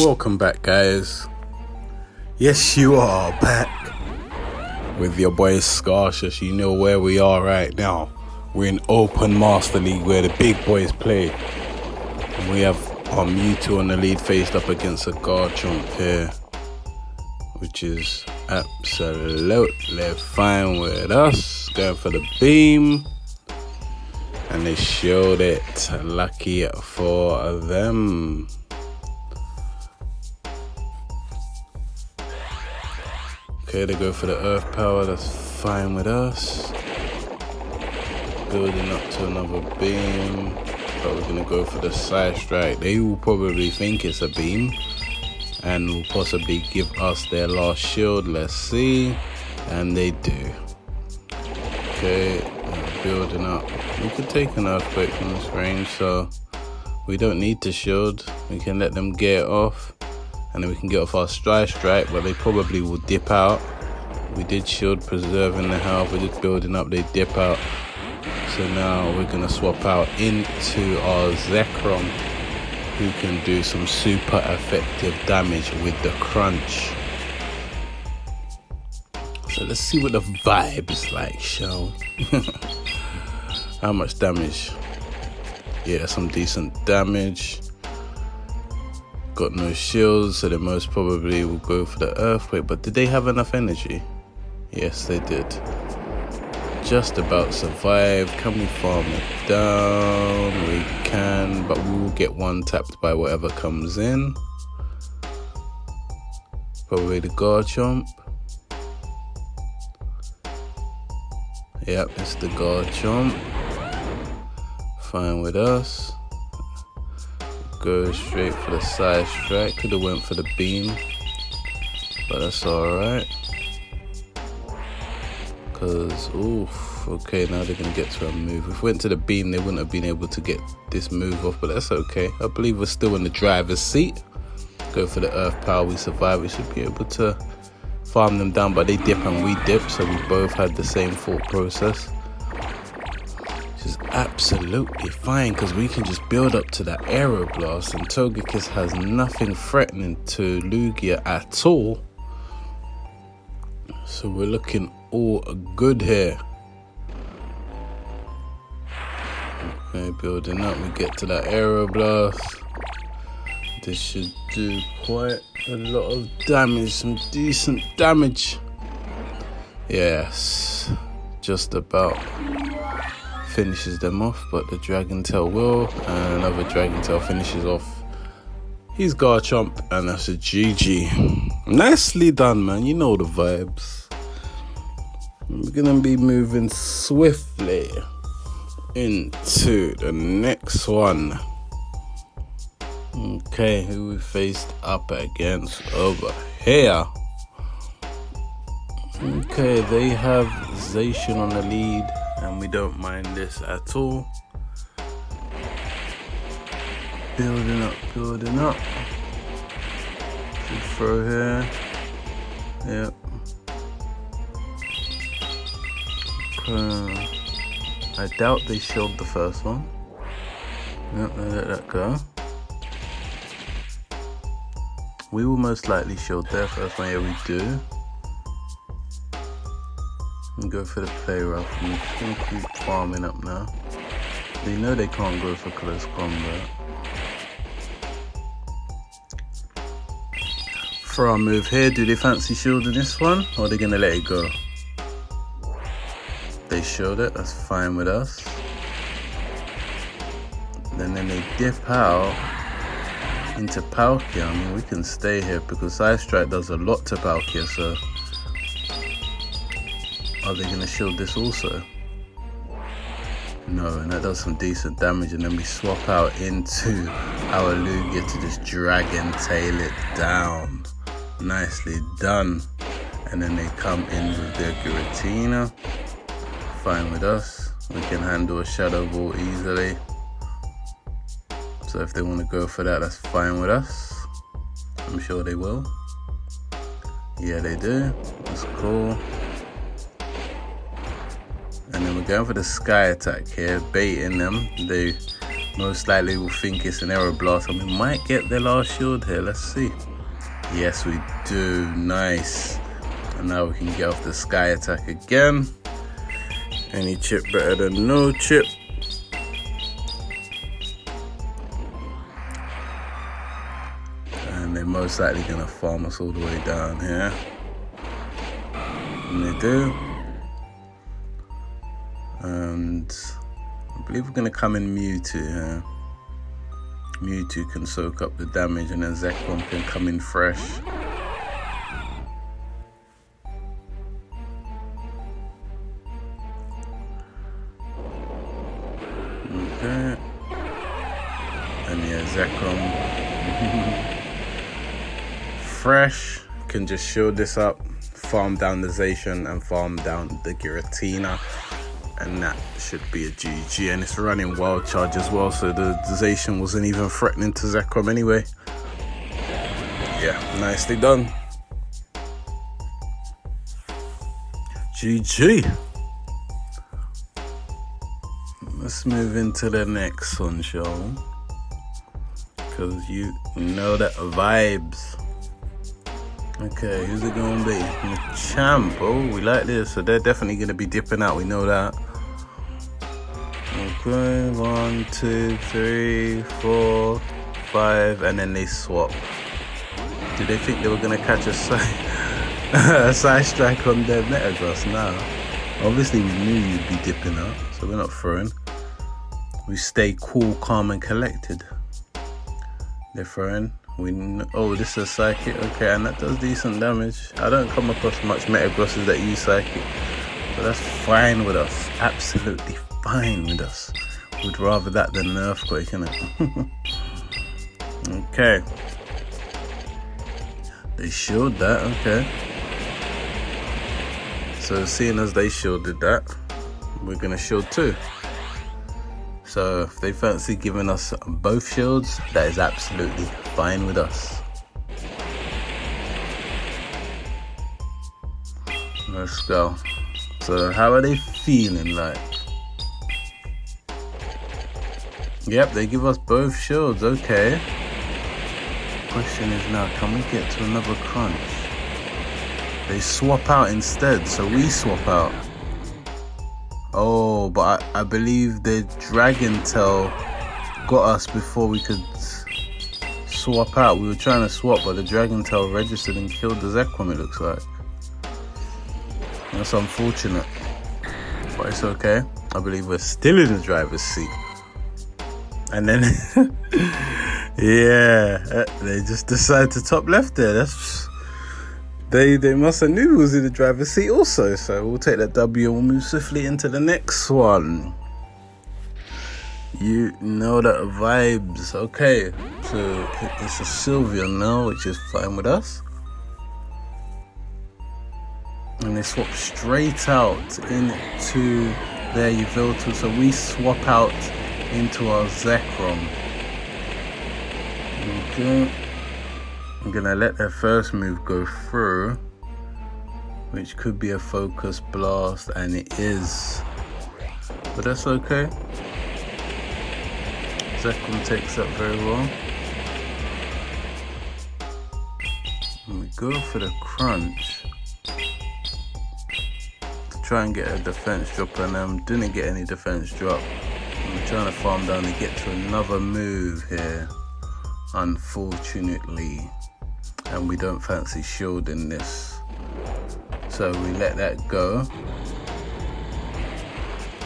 Welcome back, guys. Yes, you are back with your boy Scarcious. You know where we are right now. We're in Open Master League where the big boys play. And we have our Mewtwo on the lead faced up against a Garchomp here, which is absolutely fine with us. Going for the beam. And they showed it. Lucky for them. Okay, they go for the earth power. That's fine with us. Building up to another beam. But we're going to go for the side strike. They will probably think it's a beam. And will possibly give us their last shield. Let's see. And they do. Okay. Building up. We could take an earthquake from this range, so we don't need to shield. We can let them get it off, and then we can get off our strike, but they probably will dip out. We did shield, preserving the health. We're just building up, they dip out. So now we're gonna swap out into our Zekrom, who can do some super effective damage with the crunch. So let's see what the vibe is like, shall we? How much damage? Yeah, some decent damage. Got no shields, so they most probably will go for the earthquake. But did they have enough energy? Yes, they did. Just about survive. Can we farm it down? We can, but we will get one tapped by whatever comes in. Probably the Garchomp. Yep, it's the Garchomp. Fine with us. Go straight for the side strike. Could have went for the beam, but that's alright. Cause okay, now they're gonna get to a move. If we went to the beam, they wouldn't have been able to get this move off, but that's okay. I believe we're still in the driver's seat. Go for the earth power. We survive. We should be able to farm them down, but they dip and we dip, so we both had the same thought process. Is absolutely fine because we can just build up to that Aeroblast, and Togekiss has nothing threatening to Lugia at all. So we're looking all good here. Okay, building up, we get to that Aeroblast. This should do quite a lot of damage, some decent damage. Yes, just about finishes them off, but the Dragon Tail will, and another Dragon Tail finishes off his Garchomp, and that's a GG. Nicely done, man. You know the vibes. We're gonna be moving swiftly into the next one. Okay, who we faced up against over here? Okay, they have Zacian on the lead, and we don't mind this at all. Building up, building up. Should throw here. Yep. I doubt they shielded the first one. Yep, they let that go. We will most likely shield their first one. Yeah, we do. And go for the play rough. I'm just gonna keep farming up now. They know they can't go for close combat. For our move here, do they fancy shielding this one, or are they gonna let it go? They showed it, that's fine with us. Then they dip out into Palkia. I mean, we can stay here because Side Strike does a lot to Palkia, so are they going to shield this also? No, and that does some decent damage, and then we swap out into our Lugia to just Dragon Tail it down. Nicely done. And then they come in with their Giratina. Fine with us. We can handle a Shadow Ball easily. So if they want to go for that, that's fine with us. I'm sure they will. Yeah, they do. That's cool. And then we're going for the Sky Attack here, baiting them. They Most likely we'll think it's an arrow blast, and we might get their last shield here. Let's see. Yes, we do. Nice. And now we can get off the sky attack again. Any chip better than no chip. And they're most likely gonna farm us all the way down here. And they do. And I believe we're gonna come in Mewtwo here. Mewtwo can soak up the damage, and then Zekrom can come in fresh. Okay. And yeah, Zekrom fresh can just shield this up, farm down the Zacian and farm down the Giratina, and that should be a GG. And it's running Wild Charge as well, so the Zacian wasn't even threatening to Zekrom anyway. Yeah, nicely done. GG. Let's move into the next one, shall we? Because you know that vibes. Okay, who's it gonna be? Champ. Oh, we like this. So they're definitely gonna be dipping out. We know that. Okay, 1, 2, 3, 4, 5, and then they swap. Did they think they were gonna catch a side strike on their Metagross? Nah. Obviously, we knew you'd be dipping out, so we're not throwing. We stay cool, calm, and collected. They're throwing. Oh, this is a Psychic. Okay, and that does decent damage. I don't come across much Metagrosses that use Psychic, but that's fine with us. Absolutely fine with us. We'd rather that than an Earthquake, innit? Okay. They shielded that, okay. So seeing as they shielded that, we're gonna shield too. So if they fancy giving us both shields, that is absolutely fine with us. Let's go. So how are they feeling like? Yep, they give us both shields, okay. Question is now, can we get to another crunch? They swap out instead, so we swap out. Oh, but I believe the Dragon Tail got us before we could swap out. We were trying to swap, but the Dragon Tail registered and killed the Zekrom, it looks like. That's unfortunate, but it's okay. I believe we're still in the driver's seat. And then, yeah, they just decided to top left there. That's... They must have knew who was in the driver's seat also. So we'll take that W and we'll move swiftly into the next one. You know that vibes. Okay, so it's a Sylveon now, which is fine with us. And they swap straight out into their Yveltal. So we swap out into our Zekrom. Okay. I'm gonna let their first move go through, which could be a Focus Blast, and it is. But that's okay. Zekrom takes that very well. And we go for the crunch to try and get a defense drop, and didn't get any defense drop. I'm trying to farm down to get to another move here, unfortunately. And we don't fancy shielding this, so we let that go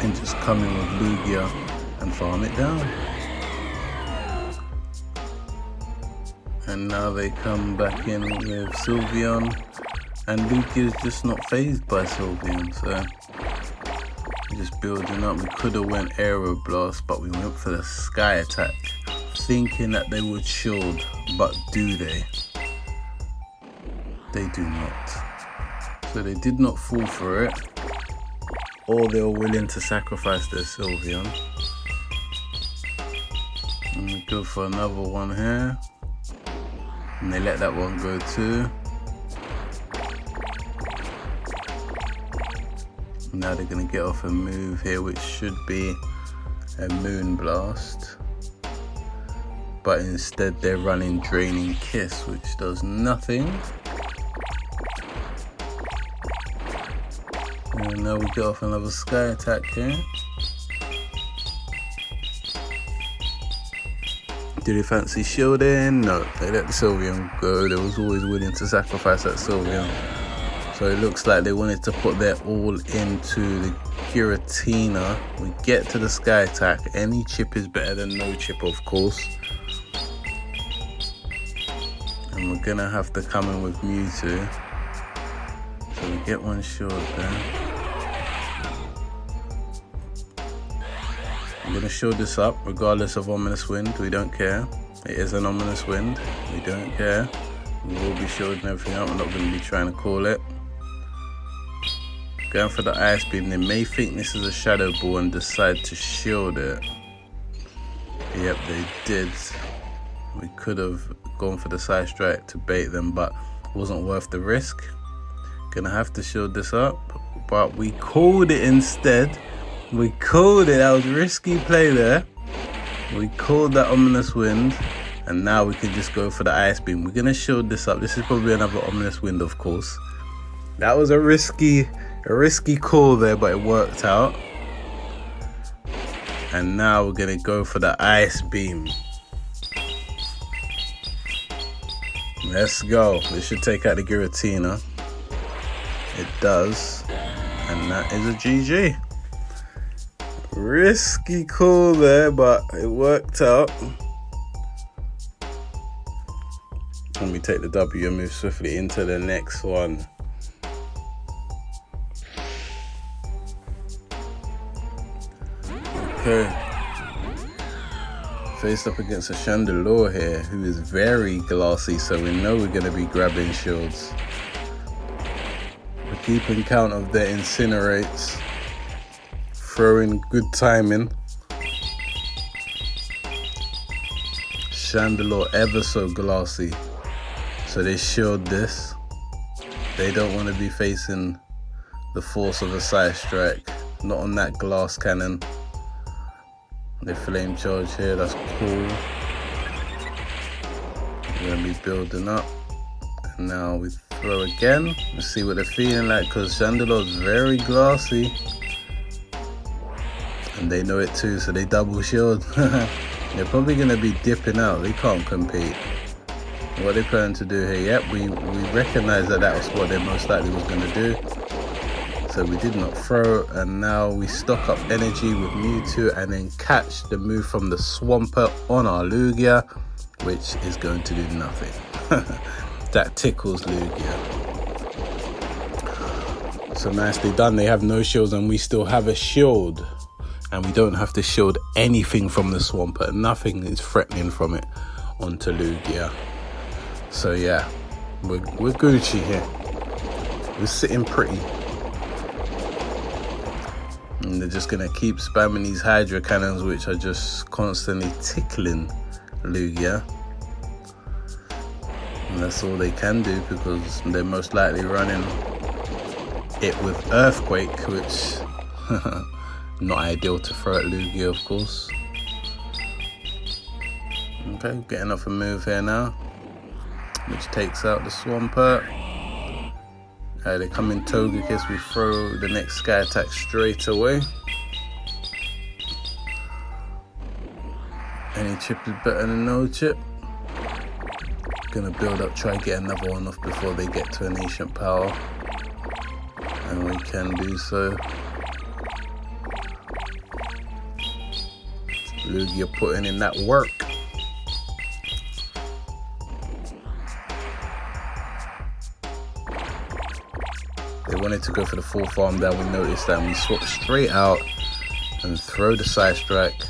and just come in with Lugia and farm it down. And now they come back in with Sylveon, and Lugia is just not phased by Sylveon, so we're just building up. We could have went Aero Blast, but we went for the Sky Attack, thinking that they would shield, but do they? They do not. So they did not fall for it, or they were willing to sacrifice their Sylveon. And we go for another one here, and they let that one go too. Now they're going to get off a move here, which should be a Moon Blast. but instead they're running Draining Kiss, which does nothing. And now we get off another Sky attack here. Do they fancy shielding? No, they let the Sylveon go. They was always willing to sacrifice that Sylveon. So it looks like they wanted to put their all into the Giratina. We get to the Sky attack. Any chip is better than no chip, of course. And we're gonna have to come in with Mewtwo. So we get one shield there. I'm gonna shield this up regardless of Ominous Wind. We don't care. It is an Ominous Wind. We don't care. We will be shielding everything up. We're not gonna be trying to call it. Going for the Ice Beam. They may think this is a Shadow Ball and decide to shield it. Yep, they did. We could have gone for the Side Strike to bait them, but it wasn't worth the risk. Gonna have to shield this up, but we called it instead. We called it. That was a risky play there. We called that Ominous Wind, and now we can just go for the Ice Beam. We're gonna shield this up. This is probably another Ominous Wind, of course. That was a risky call there, but it worked out. And now we're gonna go for the Ice Beam. Let's go. This should take out the Giratina. It does, and that is a GG. Risky call there, but it worked out. Let me take the W and move swiftly into the next one. Okay. Faced up against a Chandelure here, who is very glassy, so we know we're going to be grabbing shields. We're keeping count of their Incinerates. Throwing good timing. Chandelure ever so glassy, so they shield this. They don't want to be facing the force of a Side Strike, not on that glass cannon. They Flame Charge here, that's cool. We're going to be building up, and now we throw again. Let's see what they're feeling like, because Chandelure's very glassy. And they know it too, so they double shield. They're probably going to be dipping out. They can't compete. What they plan to do here? Yep, we recognize that was what they most likely was going to do. So we did not throw, and now we stock up energy with Mewtwo and then catch the move from the Swampert on our Lugia, which is going to do nothing. That tickles Lugia. So nicely done. They have no shields and we still have a shield. And we don't have to shield anything from the Swampert. Nothing is threatening from it onto Lugia. So yeah, we're Gucci here. We're sitting pretty. And they're just going to keep spamming these Hydra Cannons, which are just constantly tickling Lugia. And that's all they can do, because they're most likely running it with Earthquake, which... not ideal to throw at Lugia, of course. Okay, getting off a move here now, which takes out the Swampert. They come in Togekiss, we throw the next Sky attack straight away. Any chip is better than no chip. Gonna build up, try and get another one off before they get to an Ancient Power. And we can do so. Lugia putting in that work. They wanted to go for the full farm down. We noticed that, and we swap straight out and throw the Side Strike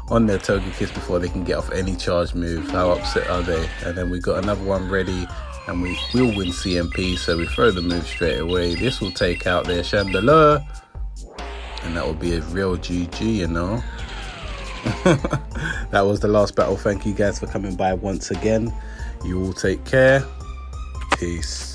on their Togekiss before they can get off any charge move. How upset are they? And then we got another one ready, and we will win CMP, so we throw the move straight away. This will take out their Chandelure. And that will be a real GG, you know. That was the last battle. Thank you guys for coming by once again. You all take care. Peace.